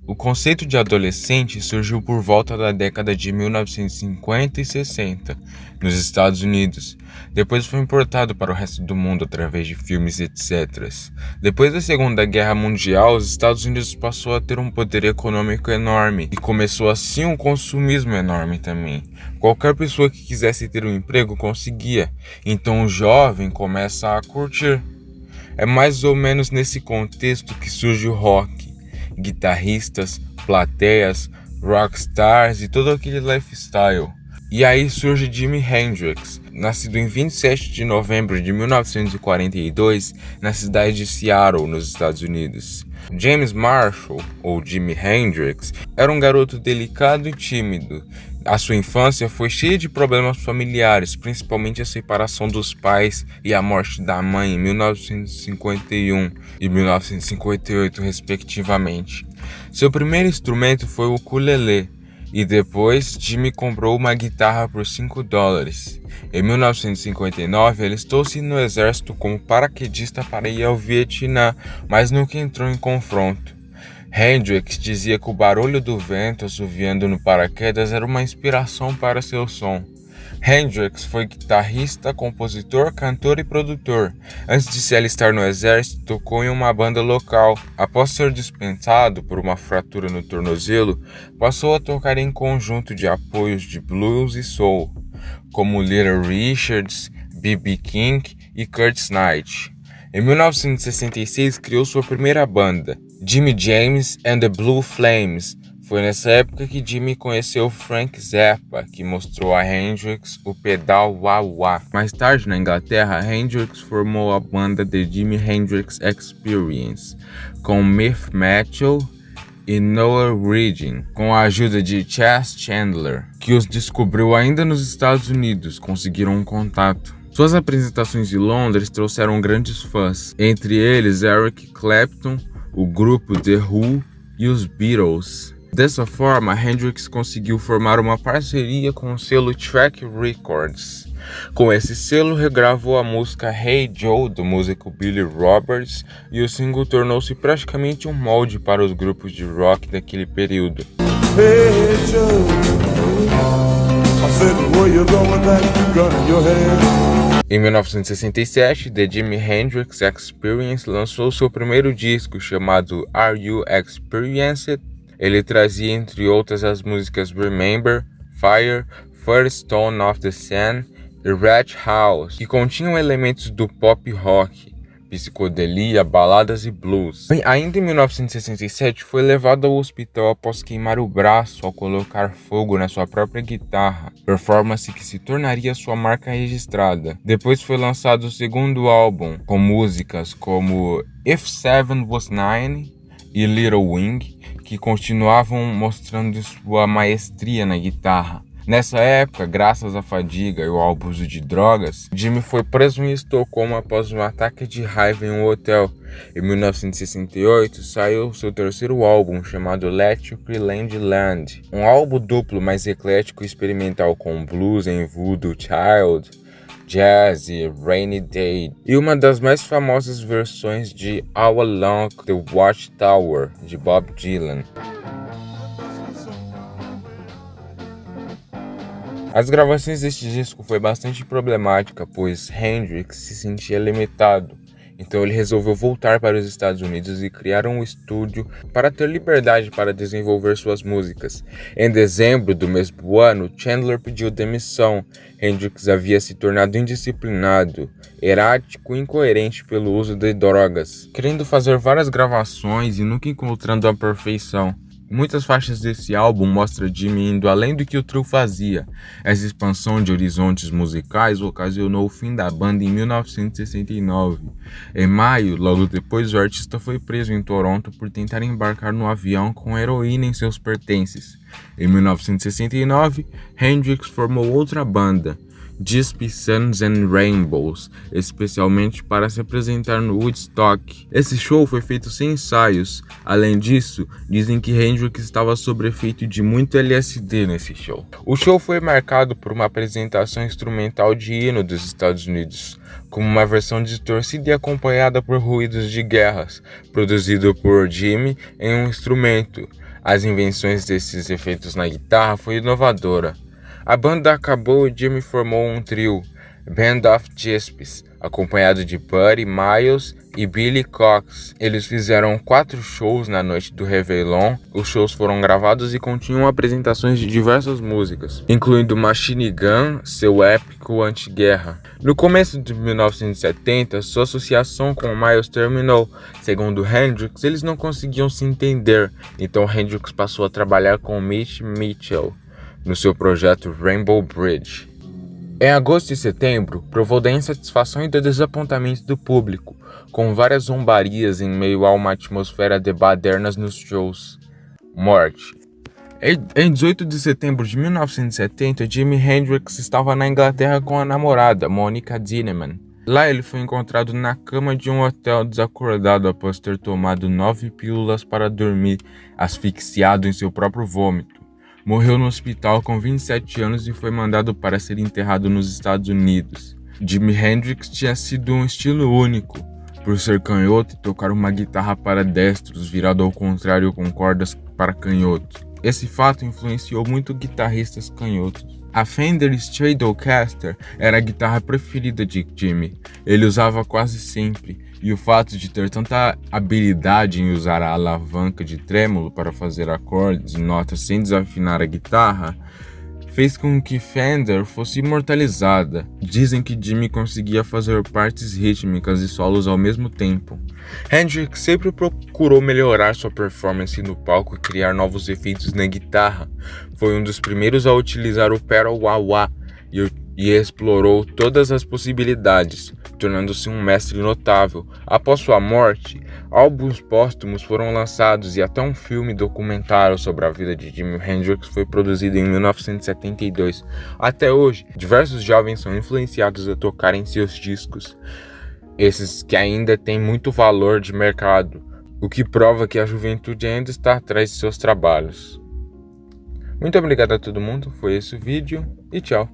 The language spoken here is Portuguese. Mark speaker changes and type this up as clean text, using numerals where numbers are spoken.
Speaker 1: O conceito de adolescente surgiu por volta da década de 1950 e 60 nos Estados Unidos. Depois foi importado para o resto do mundo através de filmes, etc. Depois da Segunda Guerra Mundial, os Estados Unidos passou a ter um poder econômico enorme e começou assim um consumismo enorme também. Qualquer pessoa que quisesse ter um emprego conseguia, então o jovem começa a curtir. É mais ou menos nesse contexto que surge o rock. Guitarristas, plateias, rockstars e todo aquele lifestyle. E aí surge Jimi Hendrix, nascido em 27 de novembro de 1942 na cidade de Seattle, nos Estados Unidos. James Marshall, ou Jimi Hendrix, era um garoto delicado e tímido. A sua infância foi cheia de problemas familiares, principalmente a separação dos pais e a morte da mãe em 1951 e 1958, respectivamente. Seu primeiro instrumento foi o ukulele, e depois Jimmy comprou uma guitarra por $5. Em 1959, alistou-se no exército como paraquedista para ir ao Vietnã, mas nunca entrou em confronto. Hendrix dizia que o barulho do vento assoviando no paraquedas era uma inspiração para seu som. Hendrix foi guitarrista, compositor, cantor e produtor. Antes de se alistar no exército, tocou em uma banda local. Após ser dispensado por uma fratura no tornozelo, passou a tocar em conjunto de apoios de blues e soul, como Little Richards, B.B. King e Curtis Knight. Em 1966, criou sua primeira banda, Jimmy James and the Blue Flames. Foi nessa época que Jimmy conheceu Frank Zappa, que mostrou a Hendrix o pedal wah-wah. Mais tarde, na Inglaterra, Hendrix formou a banda The Jimi Hendrix Experience, com Miff Mitchell e Noel Redding, com a ajuda de Chas Chandler, que os descobriu ainda nos Estados Unidos. Conseguiram um contato. Suas apresentações em Londres trouxeram grandes fãs, entre eles Eric Clapton, o grupo The Who e os Beatles. Dessa forma, Hendrix conseguiu formar uma parceria com o selo Track Records. Com esse selo, regravou a música Hey Joe, do músico Billy Roberts, e o single tornou-se praticamente um molde para os grupos de rock daquele período. Hey Joe, I said, where you going with that gun in your hand? Em 1967, The Jimi Hendrix Experience lançou seu primeiro disco, chamado Are You Experienced? Ele trazia, entre outras, as músicas Remember, Fire, First Stone of the Sun e Rat House, que continham elementos do pop rock, psicodelia, baladas e blues. Ainda em 1967, foi levado ao hospital após queimar o braço ao colocar fogo na sua própria guitarra, performance que se tornaria sua marca registrada. Depois foi lançado o segundo álbum, com músicas como If Seven Was Nine e Little Wing, que continuavam mostrando sua maestria na guitarra. Nessa época, graças à fadiga e ao abuso de drogas, Jimmy foi preso em Estocolmo após um ataque de raiva em um hotel. Em 1968, saiu seu terceiro álbum, chamado Electric Land, um álbum duplo mais eclético e experimental com blues em Voodoo Child, jazz e Rainy Day, e uma das mais famosas versões de All Along the Watchtower, de Bob Dylan. As gravações deste disco foi bastante problemática, pois Hendrix se sentia limitado, então ele resolveu voltar para os Estados Unidos e criar um estúdio para ter liberdade para desenvolver suas músicas. Em dezembro do mesmo ano, Chandler pediu demissão. Hendrix havia se tornado indisciplinado, errático e incoerente pelo uso de drogas, querendo fazer várias gravações e nunca encontrando a perfeição. Muitas faixas desse álbum mostram Jimmy indo além do que o trio fazia. Essa expansão de horizontes musicais ocasionou o fim da banda em 1969. Em maio, logo depois, o artista foi preso em Toronto por tentar embarcar no avião com heroína em seus pertences. Em 1969, Hendrix formou outra banda, Giuseppe Suns and Rainbows, especialmente para se apresentar no Woodstock. Esse show foi feito sem ensaios. Além disso, dizem que Hendrix estava sob efeito de muito LSD nesse show. O show foi marcado por uma apresentação instrumental de hino dos Estados Unidos, como uma versão distorcida e acompanhada por ruídos de guerras, produzido por Jimmy em um instrumento. As invenções desses efeitos na guitarra foi inovadora. A banda acabou e Jimi formou um trio, Band of Gypsies, acompanhado de Buddy Miles e Billy Cox. Eles fizeram 4 shows na noite do Réveillon. Os shows foram gravados e continham apresentações de diversas músicas, incluindo Machine Gun, seu épico anti-guerra. No começo de 1970, sua associação com Miles terminou. Segundo Hendrix, eles não conseguiam se entender, então Hendrix passou a trabalhar com Mitch Mitchell no seu projeto Rainbow Bridge. Em agosto e setembro, provou da insatisfação e do desapontamento do público, com várias zombarias em meio a uma atmosfera de badernas nos shows. Morte. Em 18 de setembro de 1970, Jimi Hendrix estava na Inglaterra com a namorada, Monica Dinneman. Lá ele foi encontrado na cama de um hotel desacordado após ter tomado 9 pílulas para dormir, asfixiado em seu próprio vômito. Morreu no hospital com 27 anos e foi mandado para ser enterrado nos Estados Unidos. Jimi Hendrix tinha sido um estilo único, por ser canhoto e tocar uma guitarra para destros virado ao contrário com cordas para canhotos. Esse fato influenciou muito guitarristas canhotos. A Fender Stratocaster era a guitarra preferida de Jimi. Ele usava quase sempre, e o fato de ter tanta habilidade em usar a alavanca de trêmulo para fazer acordes e notas sem desafinar a guitarra fez com que Fender fosse imortalizada. Dizem que Jimi conseguia fazer partes rítmicas e solos ao mesmo tempo. Hendrix sempre procurou melhorar sua performance no palco e criar novos efeitos na guitarra. Foi um dos primeiros a utilizar o pedal wah-wah e explorou todas as possibilidades, tornando-se um mestre notável. Após sua morte, álbuns póstumos foram lançados e até um filme documentário sobre a vida de Jimi Hendrix foi produzido em 1972. Até hoje, diversos jovens são influenciados a tocar em seus discos, esses que ainda têm muito valor de mercado, o que prova que a juventude ainda está atrás de seus trabalhos. Muito obrigado a todo mundo, foi esse o vídeo e tchau!